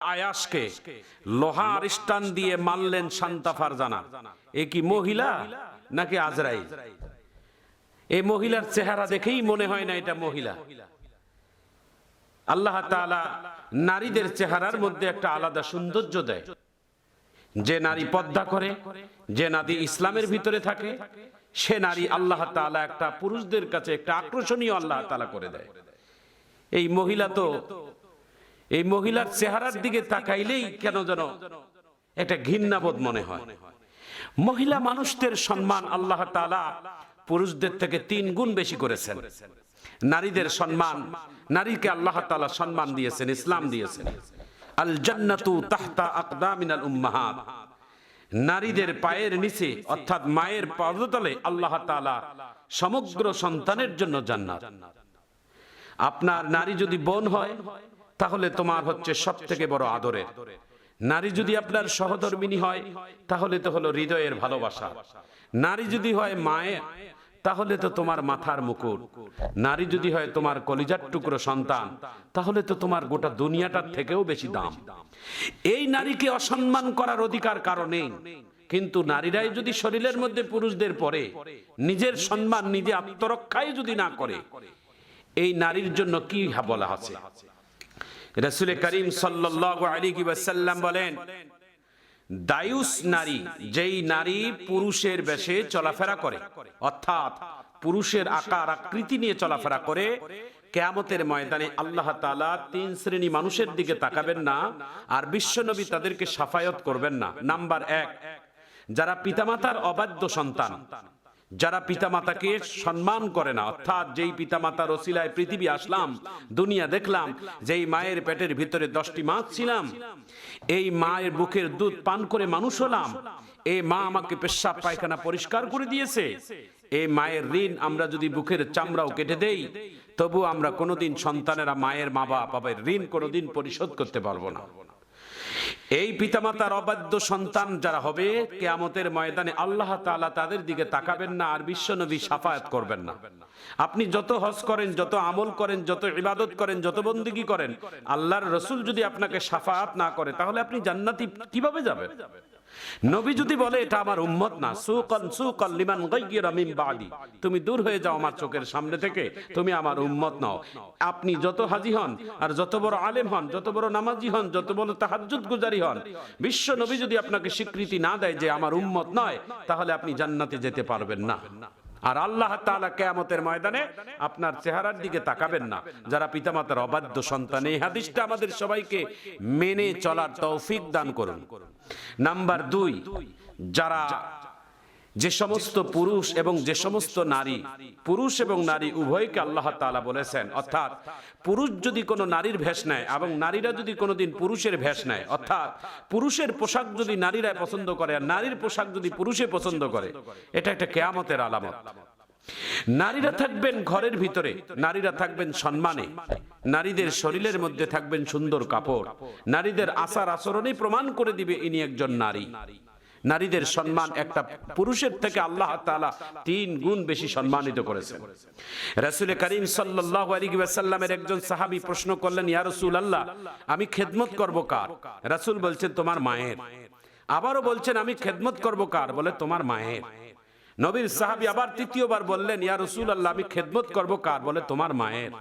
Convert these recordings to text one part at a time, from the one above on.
আয়াসকে লোহার স্টান দিয়ে মারলেন শান্তা ফারজানা। এ কি মহিলা নাকি আজরাইল? এই মহিলার চেহারা দেখেই মনে হয় না এটা মহিলা। আল্লাহ তাআলা নারীদের চেহারার মধ্যে একটা আলাদা সৌন্দর্য দেয়। যে নারী পর্দা করে, যে নারী ইসলামের ভিতরে থাকে, সে নারী আল্লাহ তাআলা একটা পুরুষদের কাছে একটা আকর্ষণীয় আল্লাহ তাআলা করে দেয়। এই মহিলা তো, এই মহিলার চেহারার দিকে তাকাইলেই কেন যেন একটা ঘৃণাবোধ মনে হয়। মহিলা মানুষদের সম্মান আল্লাহ তাআলা পুরুষদের থেকে 3 গুণ বেশি করেছেন। নারীদের সম্মান, নারীকে আল্লাহ তাআলা সম্মান দিয়েছেন, ইসলাম দিয়েছেন। আল জান্নাতু তাহতা আকদামিনাল উম্মাহাত, নারীদের পায়ের নিচে অর্থাৎ মায়ের পদতলে আল্লাহ তাআলা সমগ্র সন্তানের জন্য জান্নাত। আপনার নারী যদি বোন হয় তাহলে তোমার হচ্ছে সবথেকে বড় আদরের। নারী যদি আপনার সহধর্মিণী হয় তাহলে তো হলো হৃদয়ের ভালোবাসা। নারী যদি হয় মায়ের তাহলে তো তোমার মাথার মুকুট। নারী যদি হয় তোমার কলিজার টুকরো সন্তান তাহলে তো তোমার গোটা দুনিয়াটার থেকেও বেশি দাম। এই নারীকে অসম্মান করার অধিকার কারণে, কিন্তু নারীরাই যদি শরীরের মধ্যে পুরুষদের পরে নিজের সম্মান নিজে আত্মরক্ষায় যদি না করে, এই নারীর জন্য কি বলা আছে? রাসূল করিম সাল্লাল্লাহু আলাইহি ওয়াসাল্লাম বলেন, দায়ুস নারী, যেই নারী পুরুষের বেশে চলাফেরা করে অর্থাৎ পুরুষের আকার আকৃতি নিয়ে চলাফেরা করে, কিয়ামতের ময়দানে আল্লাহ তাআলা 3 শ্রেণী মানুষের দিকে তাকাবেন না আর বিশ্বনবী তাদেরকে শাফায়াত করবেন না। নাম্বার 1, যারা পিতামাতার অবাধ্য সন্তান, যারা পিতামাতাকে সম্মান করে না, অর্থাৎ যেই পিতামাতার ওসিলায় পৃথিবী আসলাম, দুনিয়া দেখলাম, যেই মায়ের পেটের ভিতরে 10টি মাস ছিলাম, এই মায়ের বুকের দুধ পান করে মানুষ হলাম, এই মা আমাকে পেশাব পায়খানা পরিষ্কার করে দিয়েছে, এই মায়ের ঋণ আমরা যদি বুকের চামড়াও কেটে দেই তবু আমরা কোনোদিন সন্তানেরা মায়ের মা বাবার ঋণ কোনোদিন পরিশোধ করতে পারবো না। এই পিতামাতার অবাধ্য সন্তান যারা হবে, কিয়ামতের ময়দানে আল্লাহ তাআলা তাদের দিকে তাকাবেন না আর বিশ্বনবী শাফায়াত করবেন না। আপনি যত হজ করেন, যত আমল করেন, যত ইবাদত করেন, যত বন্দেগী করেন, আল্লাহর রাসূল যদি আপনাকে শাফায়াত না করে তাহলে আপনি জান্নাতি কিভাবে যাবেন? নবী যদি বলে এটা আমার উম্মত না, সুকান সুকান লিমান গায়রা মিন বাদি, তুমি দূর হয়ে যাও আমার চোখের সামনে থেকে, তুমি আমার উম্মত নাও। আপনি যত হাজী হন আর যত বড় আলেম হন, যত বড় নামাজি হন, যত বড় তাহাজ্জুদ গুজারি হন, বিশ্ব নবী যদি আপনাকে স্বীকৃতি না দেয় যে আমার উম্মত নয়, তাহলে আপনি জান্নাতে যেতে পারবেন না। আর আল্লাহ তাআলা কিয়ামতের ময়দানে আপনার চেহারার দিকে তাকাবেন না যারা পিতামাতার অবাধ্য সন্তান। এই হাদিসটা আমাদের সবাইকে মেনে চলার তৌফিক দান করুন। নাম্বার 2, যারা যে সমস্ত পুরুষ এবং যে সমস্ত নারী, পুরুষ এবং নারী উভয়কে আল্লাহ তাআলা বলেছেন, অর্থাৎ পুরুষ যদি কোনো নারীর ভেষ নেয় এবং নারীরা যদি কোনোদিন পুরুষের ভেষ নেয়, অর্থাৎ পুরুষের পোশাক যদি নারীরা পছন্দ করে আর নারীর পোশাক যদি পুরুষে পছন্দ করে, এটা একটা কিয়ামতের আলামত। নারীরা থাকবেন ঘরের ভিতরে, নারীরা থাকবেন সম্মানে, নারীদের শরীরের মধ্যে থাকবেন সুন্দর কাপড়, নারীদের আচার আচরণই প্রমাণ করে দিবে ইনি একজন নারী। নারীদের সম্মান একটা পুরুষের থেকে আল্লাহ তাআলা 3 গুণ বেশি সম্মানিত করেছেন। রাসূল করিম সাল্লাল্লাহু আলাইহি ওয়াসাল্লামের একজন সাহাবী প্রশ্ন করলেন, ইয়া রাসূলুল্লাহ, আমি খেদমত করব কার? রাসূল বলছেন তোমার মায়ের। আবারও বলছেন আমি খেদমত করব কার? বলে তোমার মায়ের। নবীর সাহাবী আবার তৃতীয়বার বললেন, ইয়া রাসূলুল্লাহ, আমি খেদমত করব কার? বলে তোমার মায়ের।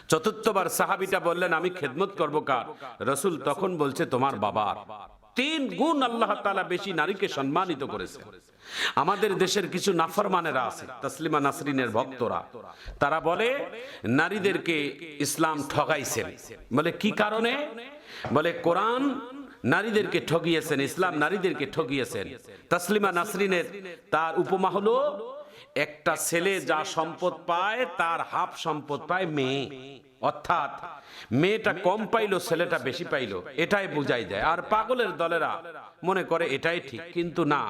চতুর্থবার সাহাবীটা বললেন আমি খেদমত করব কার? রাসূল তখন বলছে তোমার বাবার। 3 গুণ আল্লাহ তাআলা বেশি নারীকে সম্মানিত করেছে। আমাদের দেশের কিছু নাফরমানেরা আছে, তাসলিমা নাসরিনের ভক্তরা, তারা বলে নারীদেরকে ইসলাম ঠকাইছেন। বলে কি কারণে? বলে কোরআন নারীদেরকে ঠকিয়েছেন, ইসলাম নারীদেরকে ঠকিয়েছেন। তাসলিমা নাসরিনের তার উপমা হলো একটা ছেলে যা সম্পদ পায় তার হাফ সম্পদ পায় মেয়ে, অর্থাৎ মেয়েটা কম পাইলো ছেলেটা বেশি পাইলো, এটাই বুঝাই যায়। আর পাগলের দলেরা মনে করে এটাই ঠিক, কিন্তু না,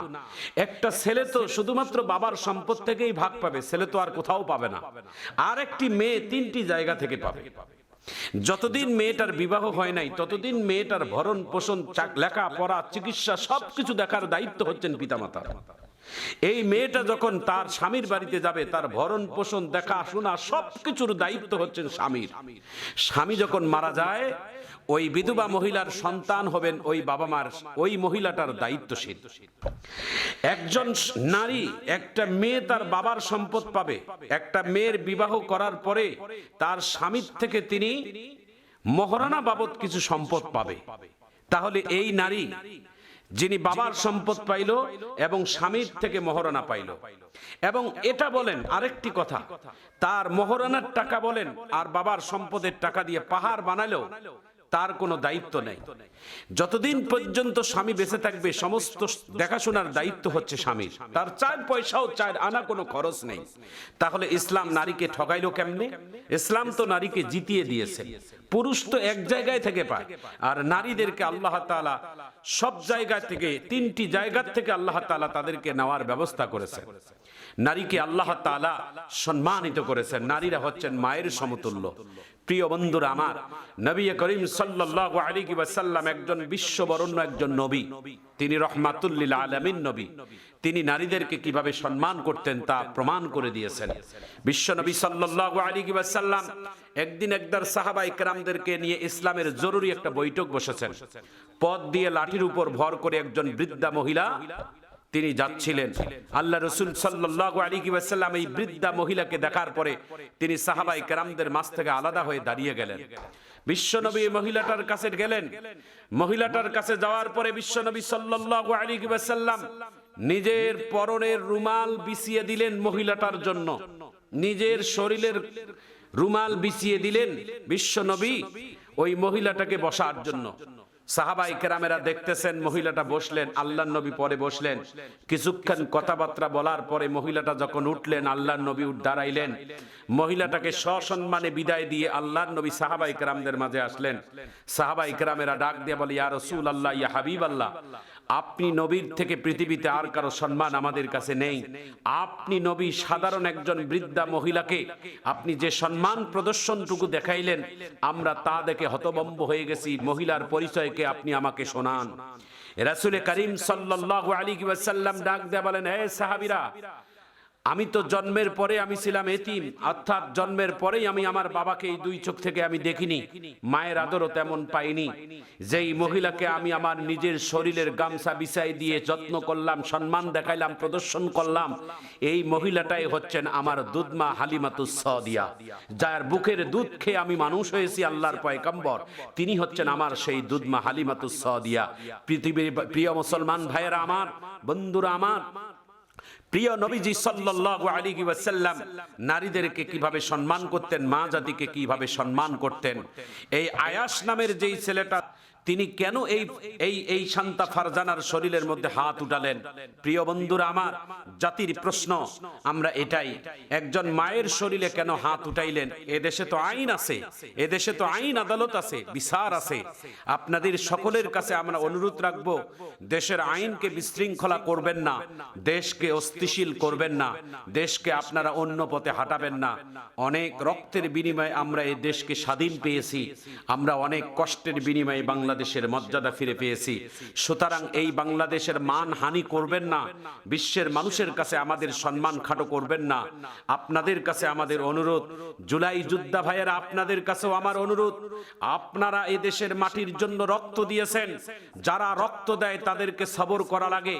একটা ছেলে তো শুধুমাত্র বাবার সম্পদ থেকেই ভাগ পাবে, ছেলে তো আর কোথাও পাবে না। আর একটি মেয়ে 3টি জায়গা থেকে পাবে। যতদিন মেয়েটার বিবাহ হয় নাই ততদিন মেয়েটার ভরণ পোষণ, লেখাপড়া, চিকিৎসা সবকিছু দেখার দায়িত্ব হচ্ছেন পিতামাতার। এই মেয়েটা যখন তার স্বামীর বাড়িতে যাবে তার ভরণ পোষণ, দেখাশোনা সবকিছুর দায়িত্ব হচ্ছেন স্বামীর। স্বামী যখন মারা যায় ওই বিধবা মহিলার সন্তান হবেন ওই বাবা মার, ওই মহিলাটার দায়িত্বশীল। একজন নারী, একটা মেয়ে তার বাবার সম্পদ পাবে। একটা মেয়ের বিবাহ করার পরে তার স্বামীর থেকে তিনি মহারণা বাবদ কিছু সম্পদ পাবে। তাহলে এই নারী যিনি বাবার সম্পদ পাইল এবং স্বামীর থেকে মহারণা পাইল, এবং এটা বলেন আরেকটি কথা, তার মহারণার টাকা বলেন আর বাবার সম্পদের টাকা দিয়ে পাহাড় বানালেও তার কোনো দায়িত্ব নেই। যতদিন পর্যন্ত স্বামী বেঁচে থাকবে সমস্ত দেখাশোনার দায়িত্ব হচ্ছে স্বামীর। তার 4 পয়সাও 4 আনা কোনো খরচ নেই। তাহলে ইসলাম নারীকে ঠকাইলো কেমনে? ইসলাম তো নারীকে জিতিয়ে দিয়েছে। পুরুষ তো এক জায়গায় থেকে পায়, আর নারীদেরকে আল্লাহ তাআলা সব জায়গা থেকে, 3টি জায়গা থেকে আল্লাহ তাআলা তাদেরকে নেওয়ার ব্যবস্থা করেছেন। নারীকে আল্লাহ তাআলা সম্মানিত করেছেন। নারীরা হচ্ছেন মায়ের সমতুল্য। প্রিয় বন্ধুরা আমার, নবী করিম সাল্লাল্লাহু আলাইহি ওয়াসাল্লাম একজন বিশ্ববরণ্য একজন নবী। তিনি রাহমাতুল লিল আলামিন নবী। তিনি নারীদেরকে কিভাবে সম্মান করতেন তা প্রমাণ করে দিয়েছেন। বিশ্ব নবী সাল্লাল্লাহু আলাইহি ওয়াসাল্লাম একদিন একদল সাহাবায়ে কেরামদেরকে নিয়ে ইসলামের জরুরি একটা বৈঠক বসেছেন। পথ দিয়ে লাঠির উপর ভর করে একজন বৃদ্ধা মহিলা তিনি যাচ্ছিলেন। আল্লাহ রাসূল সাল্লাল্লাহু আলাইহি ওয়াসাল্লাম এই বৃদ্ধা মহিলাকে দেখার পরে তিনি সাহাবায়ে কেরামদের মাঝ থেকে আলাদা হয়ে দাঁড়িয়ে গেলেন। বিশ্বনবী মহিলাটার কাছে গেলেন। মহিলাটার কাছে যাওয়ার পরে বিশ্বনবী সাল্লাল্লাহু আলাইহি ওয়াসাল্লাম নিজের পরনের রুমাল বিছিয়ে দিলেন মহিলাটার জন্য। নিজের শরীরের রুমাল বিছিয়ে দিলেন বিশ্বনবী ওই মহিলাটাকে বসার জন্য। সাহাবায়ে কেরামেরা দেখতেছেন, মহিলাটা বসলেন, আল্লাহর নবী পরে বসলেন। কিছুক্ষণ কথাবার্তা বলার পরে মহিলাটা যখন উঠলেন, আল্লাহর নবী দাঁড়াইলেন। মহিলাটাকে সসম্মানে বিদায় দিয়ে আল্লাহর নবী সাহাবায়ে কেরামদের মাঝে আসলেন। সাহাবায়ে কেরামেরা ডাক দিয়ে বলে, ইয়া রাসূলুল্লাহ, ইয়া হাবিবাল্লাহ, আপনি নবীর থেকে পৃথিবীতে আর কারো সম্মান আমাদের কাছে নেই। আপনি নবী সাধারণ একজন বৃদ্ধা মহিলাকে আপনি যে সম্মান প্রদর্শনটুকু দেখাইলেন, আমরা তা দেখে হতভম্ব হয়ে গেছি। মহিলার পরিচয়কে আপনি আমাকে শোনান। রাসূল করিম সাল্লাল্লাহু আলাইহি ওয়াসাল্লাম ডাক দিয়ে বলেন, হে সাহাবীরা, আমি তো জন্মের পরে আমি ছিলাম এতিম, অর্থাৎ জন্মের পরেই আমি আমার বাবাকে এই 2 চোখ থেকে আমি দেখিনি, মায়ের আদরও তেমন পাইনি। যেই মহিলাকে আমি আমার নিজের শরীরের গামছা বিছাই দিয়ে যত্ন করলাম, সম্মান দেখাইলাম, প্রদর্শন করলাম, এই মহিলাটাই হচ্ছেন আমার দুধমা হালিমাতুস সাদিয়া, যার বুকের দুধ খেয়ে আমি মানুষ হয়েছি, আল্লাহর পয়গম্বর। তিনি হচ্ছেন আমার সেই দুধমা হালিমাতুস সাদিয়া। পৃথিবীর প্রিয় মুসলমান ভাইয়েরা আমার, বন্ধুরা আমার, প্রিয় নবীজি সাল্লাল্লাহু আলাইহি ওয়াসাল্লাম নারীদেরকে কিভাবে সম্মান করতেন, মা জাতিকে কিভাবে সম্মান করতেন। এই আয়াস নামের যেই ছেলেটা, তিনি কেন এই শান্তা ফারজানার শরীরের মধ্যে হাত উঠালেন? প্রিয় বন্ধুরা আমার, জাতির প্রশ্ন আমরা এটাই, একজন মায়ের শরীরে কেন হাত উঠাইলেন? এদেশে তো আইন আছে, এদেশে তো আইন আদালত আছে, বিচার আছে। আপনাদের সকলের কাছে আমরা অনুরোধ রাখব, দেশের আইনকে বিশৃঙ্খলা করবেন না, দেশকে অস্থিতিশীল করবেন না, দেশকে আপনারা অন্য পথে হাঁটাবেন না। অনেক রক্তের বিনিময়ে আমরা এই দেশকে স্বাধীন পেয়েছি, আমরা অনেক কষ্টের বিনিময়ে বাংলাদেশের মর্যাদা ফিরে পেয়েছি। সুতরাং এই বাংলাদেশের মান হানি করবেন না, বিশ্বের মানুষের কাছে আমাদের সম্মান খাটো করবেন না। আপনাদের কাছে আমাদের অনুরোধ, জুলাই যোদ্ধা ভাইয়েরা, আপনাদের কাছেও আমার অনুরোধ, আপনারা এই দেশের মাটির জন্য রক্ত দিয়েছেন, যারা রক্ত দেয় তাদেরকে সবর করা লাগে।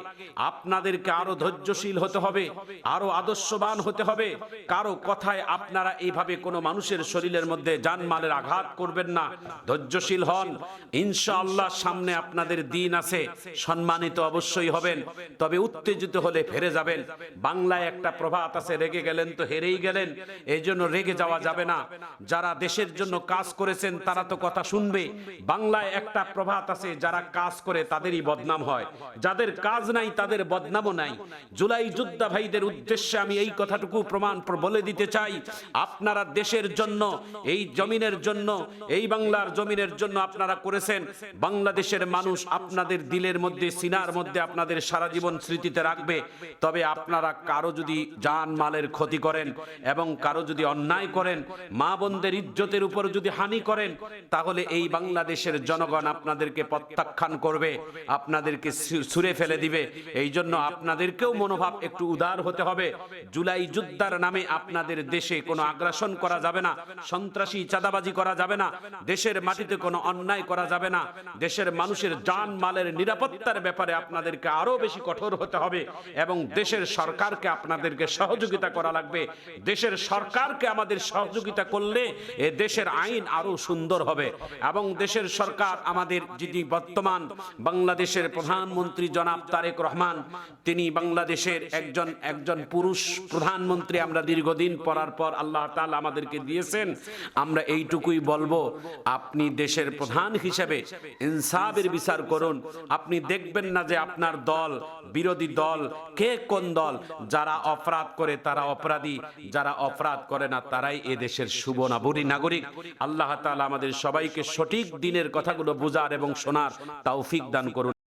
আপনাদেরকে আরো ধৈর্যশীল হতে হবে, আরো আদর্শবান হতে হবে। কারো কথায় আপনারা এইভাবে কোনো মানুষের শরীরের মধ্যে জানমালের আঘাত করবেন না, ধৈর্যশীল হন। ইনশাআল্লাহ সামনে আপনাদের দিন আছে, সম্মানিত অবশ্যই হবেন, তবে উত্তেজিত হলে ফেরে যাবেন। বাংলায় একটা প্রবাদ আছে, রেগে গেলেন তো হেরেই গেলেন, এই জন্য রেগে যাওয়া যাবে না। যারা দেশের জন্য কাজ করেছেন তারা তো কথা শুনবে। বাংলায় একটা প্রবাদ আছে, যারা কাজ করে তাদেরই বদনাম হয়, যাদের কাজ নাই তাদের বদনামও নাই। জুলাই যোদ্ধা ভাইদের উদ্দেশ্যে আমি এই কথাটুকু প্রমাণ বলে দিতে চাই, আপনারা দেশের জন্য, এই জমিনের জন্য, এই বাংলার জমিনের জন্য আপনারা করেছেন, বাংলাদেশের মানুষ আপনাদের দিলের মধ্যে, সিনার মধ্যে আপনাদের সারা জীবন স্মৃতিতে রাখবে। তবে আপনারা কারো যদি জান মালের ক্ষতি করেন এবং কারো যদি অন্যায় করেন, মা বোনদের ইজ্জতের উপর যদি হানি করেন, তাহলে এই বাংলাদেশের জনগণ আপনাদেরকে প্রত্যাখ্যান করবে, আপনাদেরকে ছুঁড়ে ফেলে দিবে। এই জন্য আপনাদেরকেও মনোভাব একটু উদার হতে হবে। জুলাই যোদ্ধার নামে আপনাদের দেশে কোনো আগ্রাসন করা যাবে না, সন্ত্রাসী চাঁদাবাজি করা যাবে না, দেশের মাটিতে কোনো অন্যায় করা যাবে না। দেশের মানুষের জান মালের নিরাপত্তার ব্যাপারে আপনাদেরকে আরো বেশি কঠোর হতে হবে এবং দেশের সরকারকে আপনাদেরকে সহযোগিতা করা লাগবে। দেশের সরকারকে আমাদের সহযোগিতা করলে এ দেশের আইন আরো সুন্দর হবে। এবং দেশের সরকার, আমাদের যিনি বর্তমান বাংলাদেশের প্রধানমন্ত্রী জনাব তারেক রহমান, তিনি বাংলাদেশের একজন পুরুষ প্রধানমন্ত্রী আমরা দীর্ঘদিন পরার পর আল্লাহ তাআলা আমাদেরকে দিয়েছেন। আমরা এইটুকুই বলবো, আপনি দেশের প্রধান হিসেবে ইনসাফের বিচার করুন। আপনি দেখবেন না যে আপনার দল, বিরোধী দল, কে কোন দল, যারা অপরাধ করে তারা অপরাধী, যারা অপরাধ করে না তারাই এ দেশের শুভ নাগরিক। আল্লাহ তাআলা আমাদের সবাইকে সঠিক দিনের কথাগুলো বোঝার এবং শোনার তৌফিক দান করুন।